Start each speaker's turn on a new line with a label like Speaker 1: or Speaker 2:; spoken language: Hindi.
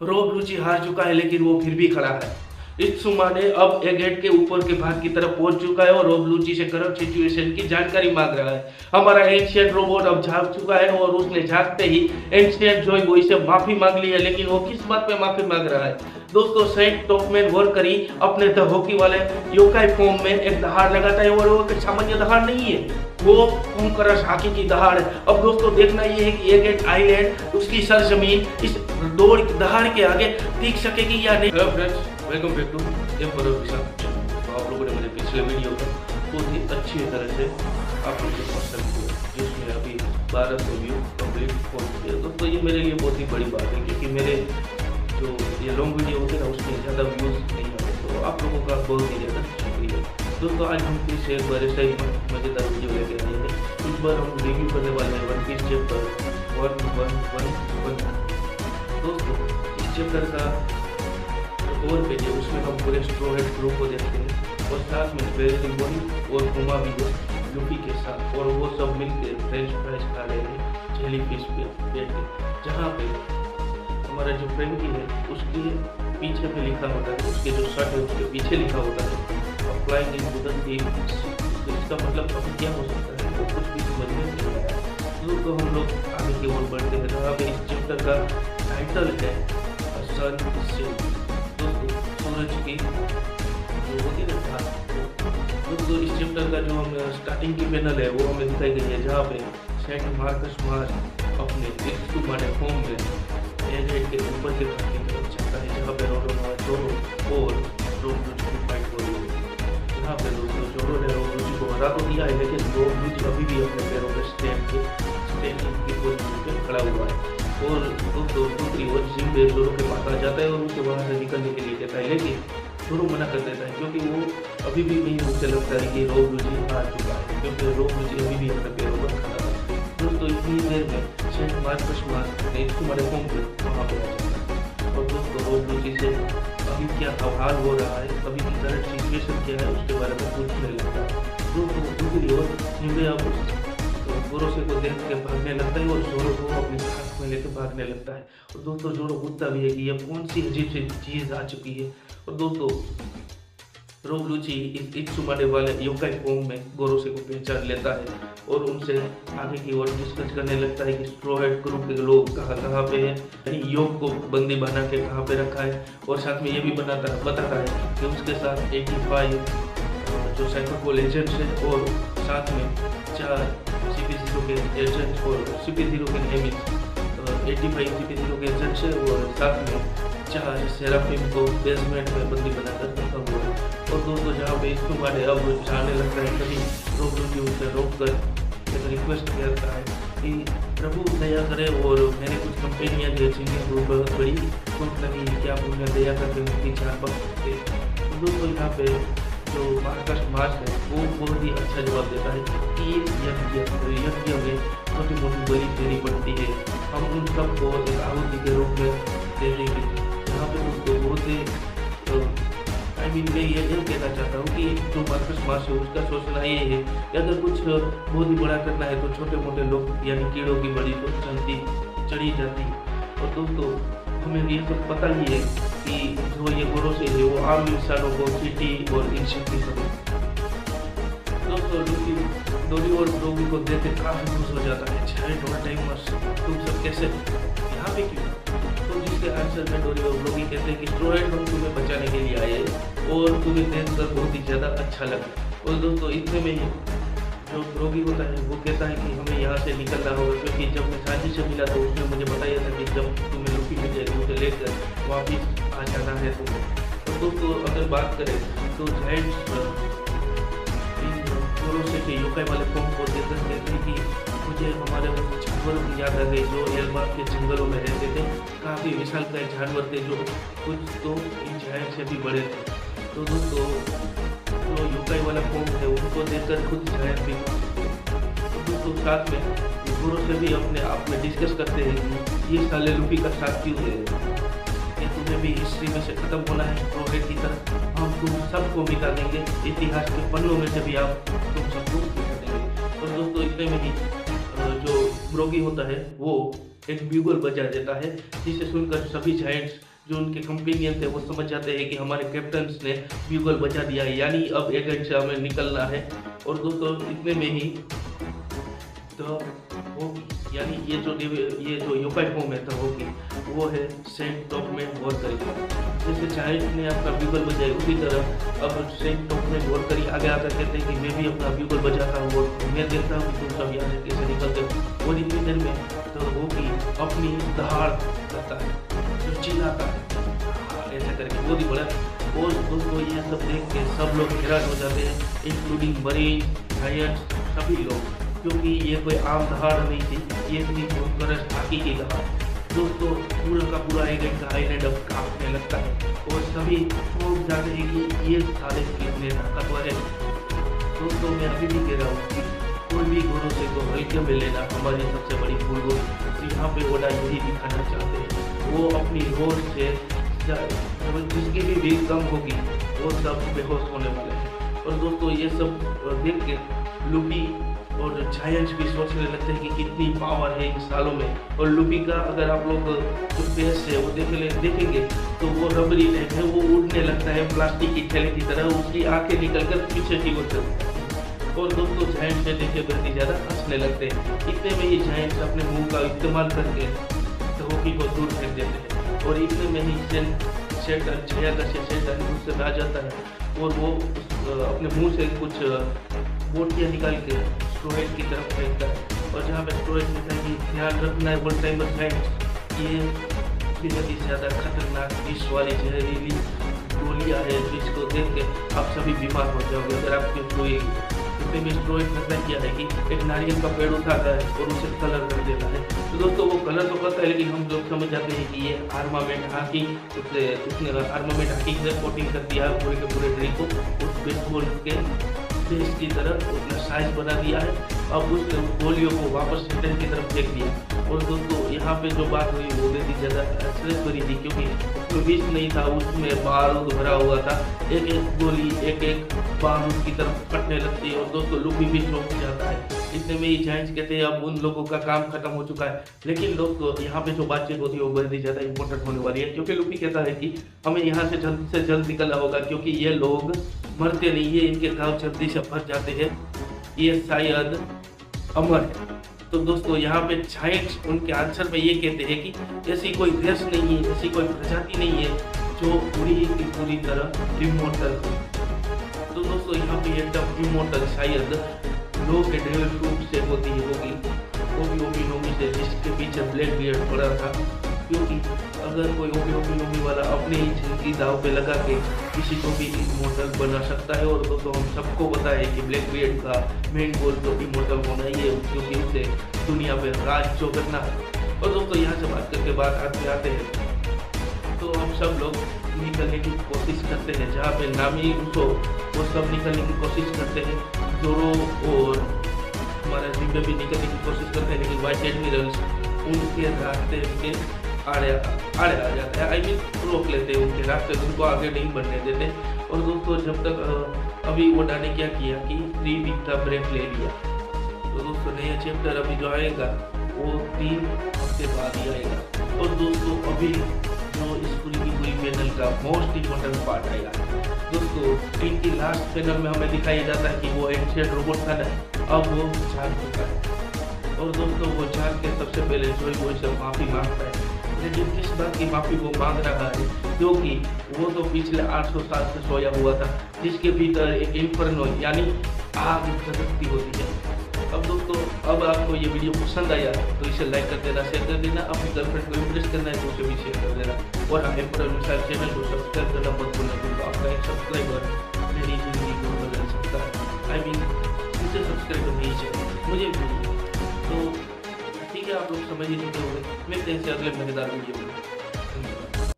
Speaker 1: रोब रुचि हार चुका है लेकिन वो फिर भी खड़ा है। इत्सुमा ने अब एगेट के ऊपर के भाग की तरफ पहुंच चुका है और रोब लुची से करंट सिचुएशन की जानकारी मांग रहा है। हमारा एंशियंट रोबोट अब झाँक चुका है और उसने झाँकते ही एंशियंट जोई बोई से माफी मांग ली है, लेकिन वो किस बात पे माफी मांग रहा है? दोस्तों, सेंट टॉपमैन वर्करी अपने द हॉकी वाले योकाई फॉर्म में एक दहाड़ लगाता है और वो एक सामान्य दहाड़ नहीं है, वो कुंकरस हाकी की दहाड़ है। अब दोस्तों, देखना ये है कि एगेट आइलैंड उसकी सरजमीन इस दौड़ दहाड़ के आगे टिक सकेगी या नहीं। Hello friends, welcome back to game for तो आप लोगों ने मुझे पिछले वीडियो में बहुत ही अच्छी तरह से आप लोगों को पसंद किया, जिसमें अभी 1200 व्यू कंप्लीट हो चुके हैं। दोस्तों, ये मेरे लिए बहुत ही बड़ी बात है, क्योंकि मेरे जो ये लॉन्ग वीडियो होते हैं ना, उसमें ज़्यादा व्यूज़ नहीं आते। तो आप लोगों का बहुत ही ज़्यादा शुक्रिया। दोस्तों, आज हम फिर से एक बार ऐसा ही मज़ेदार वीडियो लेके आए हैं। इस बार हम रिव्यू करने वाले हैं वन पीस चैप्टर 1111। दोस्तों, इस चैप्टर का और पेज है, उसमें हम पूरे स्ट्रॉ हेड ग्रुप को देखते हैं और साथ में बेरी बोनी और कुमा भी है लूफी के साथ, और वो सब मिलकर फ्रेंच फ्राइज खा रहे हैं जेली फिश पे बैठ के, जहाँ पे हमारा जो फ्रेंकी है उसके पीछे पे लिखा होता है, उसके जो शर्ट है उसके पीछे लिखा होता है अप्लाइंग इन वुडन टीम। इसका मतलब अभी क्या हो सकता है, वो कुछ भी समझ में नहीं आया। तो हम लोग आगे की ओर बढ़ते हैं, जहाँ पे इस चैप्टर का टाइटल है सन सिंह। सूरज की जो होती है ना, दोस्तों इस चैप्टर का जो हम स्टार्टिंग की पैनल है वो हमें दिखाई गई है, जहाँ पे सेंट मार्कस मार्च अपने इत्सुमाने फॉर्म में एगेट के ऊपर के भाग की तरफ चलता है, जहाँ पे जोरो और रोब लुची की फाइट हो रही है। जहाँ पे दोस्तों जोरो ने रोब लुची को हरा तो दिया है, लेकिन रोब लुची अभी भी अपने पैरों पे स्टैंड की पोजीशन पे खड़ा हुआ है। और दोस्तों, दूसरी ओर जिम्बे जोरो के पास आ जाता है और उसे वहाँ से निकलने के लिए कहता है, लेकिन जोरो मना कर देता है, क्योंकि वो अभी भी नहीं, उसे लगता है कि रोब लुची हार चुका है, क्योंकि रोब लुची अभी भी अपने पैरों पर खड़ा है। दोस्तों, इतनी देर में सेंट मार्कस मार्च ने तुम्हारे फॉर्म पे वहाँ पे आ जाता है, और दोस्तों रोब लुची से अभी क्या हाल हो रहा है, अभी की करंट सिचुएशन क्या है, उसके बारे में पूछने लगता है। दोस्तों, दूसरी ओर जिम्बे अब जोरो को देख के भागने लगता है और जोरो को अपने साथ में लेकर भागने लगता है। और दोस्तों, जोरो पूछता भी है कि ये कौन सी अजीब सी चीज़ आ चुकी है। और दोस्तों, रोब लुची इत्सुमाने वाले योकाई फॉर्म में गोरोसे को पहचान लेता है और उनसे आगे की ओर डिस्कस करने लगता है कि स्ट्रॉ हेड ग्रुप के लोग कहाँ पे हैं, यानी योग को बंदी बना के कहाँ पे रखा है, और साथ में ये भी बताता है कि उसके साथ 85 जो साइकोल एजेंट्स हैं और साथ में 4 CP0 के एजेंट्स और CP0 के नेमिस 85 CP0 के एजेंट्स हैं, और साथ में 4 सेराफिम को बेसमेंट में बंदी बनाकर रखा हुआ है। और दोस्तों, जहाँ पे इसको मारे अब जाने लगता है, कभी रोक लुची उसे रोक कर एक रिक्वेस्ट करता है कि प्रभु दया करे, और मैंने कुछ कंपनियाँ दी जिनकी बहुत बड़ी कुछ लगी कि आप उन्हें दया करके उनकी जान बच सकते। तो दोस्तों, यहाँ पे जो मार्कस मार्च है वो बहुत ही अच्छा जवाब देता है कि यज्ञ में छोटी मोटी बलि देनी पड़ती है, हम उन सबको एक आहुति के रूप में दे देंगे। यहाँ पे दोस्तों बहुत ही मैं ये कहना चाहता हूँ कि जो मार्कस मार्च है उसका सोचना ये है कि अगर कुछ बहुत ही बड़ा करना है तो छोटे मोटे लोग यानी कीड़ों की बड़ी तो चढ़ी जाती है। और दोस्तों, हमें ये तो पता ही है कि जो ये गोरोसे है वो आम इंसानों को चींटी और इंसेक्ट की समझ। दोस्तों, डोरी और डोगी को देख के काफी खुश हो जाता है, जायंट और टाइमर्स तुम सब कैसे यहाँ पे क्यों? तो जिसके आंसर में डोरी और डोगी कहते हैं कि स्ट्रॉ हेड हम तुम्हें बचाने के लिए आए और तुम्हें देखकर बहुत ही ज़्यादा अच्छा लगा। और दोस्तों, इतने में ही जो रोगी होता है वो कहता है कि हमें यहाँ से निकलना होगा, क्योंकि जब मैं साजी से मिला तो उसने मुझे बताया था कि जब तुम्हें लुफी मिल जाएगी उसे लेकर वापिस आ जाना है तुम्हें। तो दोस्तों, अगर बात करें तो जायंट्स गोरोसे के योकाई वाले फॉर्म को देखकर कहते हैं कि मुझे हमारे जानवरों की याद आ गई जो एल्बार्ट के जंगलों में रहते थे, काफ़ी विशालकाय जानवर थे जो कुछ तो इन जायंट से भी बड़े थे। तो दोस्तों, जो योकाई वाला फॉर्म है उनको देखकर खुद जायंट भी, तो दोस्तों साथ में गोरोसे भी अपने आप में डिस्कस करते हैं कि ये साले लुफी का साथ क्यों दे रहे हैं, कि तुम्हें भी हिस्ट्री में से खत्म होना है प्रोजेक्ट की तरह, हम तुम सबको मिटा देंगे, इतिहास के पन्नों में से भी आप तुम सबको मिटा देंगे। और दोस्तों, इतने में ही जो ब्रोगी होता है वो एक ब्यूगल बजा देता है, जिसे सुनकर सभी जायंट्स जो उनके कंपेनियन थे वो समझ जाते हैं कि हमारे कैप्टन्स ने ब्यूगल बजा दिया है, यानी अब एजेंट से हमें निकलना है। और दोस्तों इतने में ही तो होगी, यानी ये जो योकाई फॉर्म है तो होगी, वो है सेंट टॉप में वॉरकरी। जैसे जायंट ने अपना ब्यूगल बजाया उसी तरह अब सेंट टॉप में वॉरकरी आगे आकर कहते हैं कि मैं भी अपना ब्यूगल बजाता हूँ और मैं देखता हूँ कि तुम सब यहाँ से कैसे निकलते हो। और इतनी देर में तो होगी अपनी दहाड़ करता है, जो चिल्लाता है ऐसा करके बहुत ही बड़ा। और दोस्तों ये सब देख के सब लोग हैरान हो जाते हैं, इंक्लूडिंग मरीन, जायंट, सभी लोग, क्योंकि ये कोई आम दहाड़ नहीं थी, ये थी बहुत हाकी की दहाड़। दोस्तों पूरा का पूरा एजेंट का आइलैंड अब कांपने लगता है और सभी सोच जाते हैं कि ये सारे कितने ताकतवर है। दोस्तों मैं अभी भी कह रहा हूँ कि कोई भी भरोसे को हल्के में लेना हमारी सबसे बड़ी भूल होगी। यहाँ पे ओडा यही दिखाना चाहते हैं, वो अपनी रोज से जिसकी भी कम होगी वो सब बेहोश होने वाले हैं। और दोस्तों ये सब देख के लुफी और जायंट्स भी सोचने लगते हैं कि कितनी पावर है इन सालों में। और लुफी का अगर आप लोग जो फेस है वो देखेंगे तो वो रबरी टाइप है, वो उड़ने लगता है प्लास्टिक की थैले की तरह, उसकी आंखें निकलकर पीछे की ओर चलती है। और दोस्तों जायंट से देखे बहुत ही ज़्यादा हंसने लगते हैं। इतने में ही जायंट्स अपने मुंह का इस्तेमाल करके होकी को दूर फेंक देते हैं। और इतने में ही शेटन उससे आ जाता है और वो अपने मुंह से कुछ बोटियाँ निकाल के स्ट्रोइड की तरफ फेंकता है। और जहाँ पे स्ट्रोइड लिखता है कि ध्यान रखना है वन टाइम ये बहुत ही ज़्यादा खतरनाक विष वाली जहरीली गोलियाँ है, जिसको देख के आप सभी बीमार हो जाओगे अगर आपके कोई। इतने में स्ट्रोइड करता क्या है कि एक नारियल का पेड़ उठाता है और उसे कलर कर देता है। तो दोस्तों वो कलर तो करता है, लेकिन हम लोग समझ जाते हैं कि ये आर्मामेंट हाकी, उसने आर्मामेंट हाकी से कोटिंग कर दिया है पूरे के पूरे ड्रिंक को, उस बेसबॉल के बेस की तरह उसने साइज बना दिया है। अब उसने गोलियों को वापस रिटर्न की तरफ फेंक दिया। और दोस्तों यहाँ पे जो बात हुई वो बहुत ही ज़्यादा स्ट्रेस भरी थी, क्योंकि उसमें विष नहीं था, उसमें बारूद भरा हुआ था। एक एक गोली एक एक बारूद की तरफ फटने लगती है और दोस्तों लुफी भी चौंक जाता है। इतने में ही जायंट्स कहते हैं अब उन लोगों का काम खत्म हो चुका है। लेकिन दोस्तों यहाँ पे जो बातचीत होती है वो बहुत ही ज़्यादा इंपॉर्टेंट होने वाली है, क्योंकि लुफी कहता है कि हमें यहाँ से जल्द निकलना होगा, क्योंकि ये लोग मरते नहीं है, इनके घाव जल्दी से भर जाते हैं, ये शायद अमर है। तो दोस्तों यहाँ पे जायंट्स उनके आंसर में ये कहते हैं कि ऐसी कोई रेस नहीं है, ऐसी कोई प्रजाति नहीं है जो पूरी की पूरी तरह इमोर्टल हो। तो दोस्तों यहाँ पे ये टर्म इमोर्टल शायद लोग के डेविल फ्रूट से होती होगी, ओबी नोमी से, जिसके पीछे ब्लैक बियर्ड पड़ा था। क्योंकि अगर कोई ओबी नोमी वाला अपनी जिंदगी दाव पे लगा के किसी को भी इमोर्टल बना सकता है। और दोस्तों हम सबको पता है कि ब्लैक बियर्ड का मेन गोल तो इमोर्टल होना ही है, क्योंकि उसे दुनिया पे राज जो करना है। और दोस्तों यहाँ से बात करके बात आते हैं तो हम सब लोग निकलने की कोशिश करते हैं, जहाँ पे नामी उसो वो सब निकलने की कोशिश करते हैं, जोरो और हमारा जिम्मे भी निकलने की कोशिश करते हैं, लेकिन वाइट एडमिरल्स उनके रास्ते के आड़े आ जाते हैं, आई मीन रोक लेते हैं उनके रास्ते, उनको आगे नहीं बढ़ने देते। और दोस्तों जब तक अभी ओडा ने क्या किया कि 3 वीक का ब्रेक ले लिया। तो दोस्तों नया चैप्टर अभी जो आएगा वो 3 हफ्ते बाद ही आएगा। और दोस्तों अभी जो इस पूरी पैनल का मोस्ट इम्पोर्टेंट पार्ट आएगा। दोस्तों इनकी लास्ट पैनल में हमें दिखाया जाता है कि वो एंशिएंट रोबोट था ना, अब वो जाग चुका है। और दोस्तों वो जाग के सबसे पहले जोई बॉय से माफ़ी मांगता है, लेकिन किस बात की माफ़ी वो मांग रहा है, क्योंकि वो तो पिछले 800 साल से सोया हुआ था, जिसके भीतर एक इन्फर्नो यानी आग धधकती होती है। अब दोस्तों अब आपको ये वीडियो पसंद आया तो इसे लाइक कर देना, शेयर कर देना, अपनी गर्लफ्रेंड को इम्प्रेस करना है तो उसे भी शेयर कर देना। और हाँ एम्पोरियल मिसाइल चैनल को सब्सक्राइब करना मत भूलना, क्योंकि आपका एक सब्सक्राइबर मेरी जिंदगी को बदल सकता है। आई मीन इसे सब्सक्राइब नहीं चाहिए मुझे भी। तो ठीक है, आप लोग समझ ही चुके होंगे। मिलते हैं अगले मजेदार वीडियो में।